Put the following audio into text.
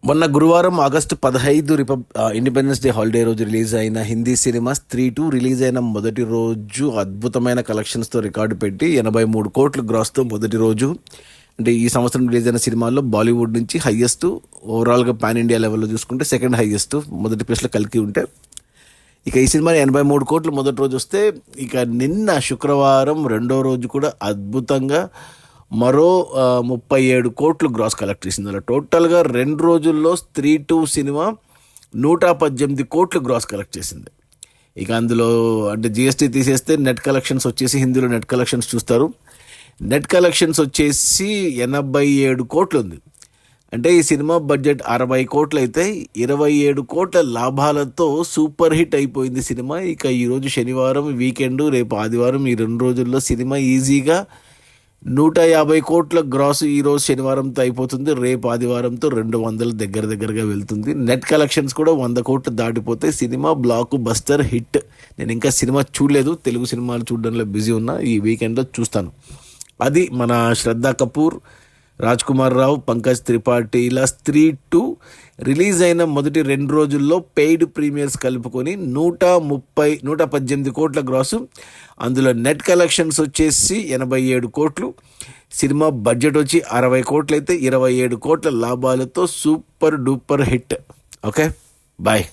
మొన్న గురువారం August 15 independence day holiday రోజు రిలీజ్ అయిన హిందీ సినిమా స్త్రీ 2 రిలీజ్ అయిన మొదటి రోజు అద్భుతమైన కలెక్షన్స్తో రికార్డు పెట్టి 83 కోట్ల గ్రాస్తో మొదటి రోజు. అంటే ఈ సంవత్సరం రిలీజ్ అయిన సినిమాల్లో బాలీవుడ్ నుంచి హయ్యెస్ట్, ఓవరాల్గా పాన్ ఇండియా లెవెల్లో చూసుకుంటే సెకండ్ హయ్యెస్ట్, మొదటి ప్లేస్లో కలికి ఉంటే ఇక ఈ సినిమా 83 కోట్లు మొదటి రోజు వస్తే, ఇక నిన్న శుక్రవారం రెండో రోజు కూడా అద్భుతంగా మరో 37 కోట్లు గ్రాస్ కలెక్ట్ చేసింది. అలా టోటల్గా 2 రోజుల్లో స్త్రీ 2 సినిమా 118 కోట్లు గ్రాస్ కలెక్ట్ చేసింది. ఇక అందులో అంటే జిఎస్టీ తీసేస్తే నెట్ కలెక్షన్స్ వచ్చేసి, హిందీలో నెట్ కలెక్షన్స్ చూస్తారు, నెట్ కలెక్షన్స్ వచ్చేసి 87 కోట్లు ఉంది. అంటే ఈ సినిమా బడ్జెట్ 60 కోట్లు అయితే 27 కోట్ల లాభాలతో సూపర్ హిట్ అయిపోయింది సినిమా. ఇక ఈరోజు శనివారం వీకెండ్, రేపు ఆదివారం, ఈ 2 రోజుల్లో సినిమా ఈజీగా 150 కోట్ల గ్రాస్ ఈరోజు శనివారంతో అయిపోతుంది. రేపు ఆదివారంతో 200 దగ్గరగా వెళ్తుంది. నెట్ కలెక్షన్స్ కూడా 100 కోట్లు దాటిపోతే సినిమా బ్లాక్ బస్టర్ హిట్. నేను ఇంకా సినిమా చూడలేదు, తెలుగు సినిమాలు చూడడంలో బిజీ ఉన్నా, ఈ వీకెండ్లో చూస్తాను. అది మన శ్రద్ధా కపూర్, రాజ్ కుమార్ రావు, పంకజ్ త్రిపాఠిల స్త్రీ 2 రిలీజ్ అయిన మొదటి 2 రోజుల్లో పెయిడ్ ప్రీమియర్స్ కలుపుకొని 118 కోట్ల గ్రాసు. అందులో నెట్ కలెక్షన్స్ వచ్చేసి 87 కోట్లు. సినిమా బడ్జెట్ వచ్చి 60 కోట్లు అయితే 27 కోట్ల లాభాలతో super duper hit. Okay, bye.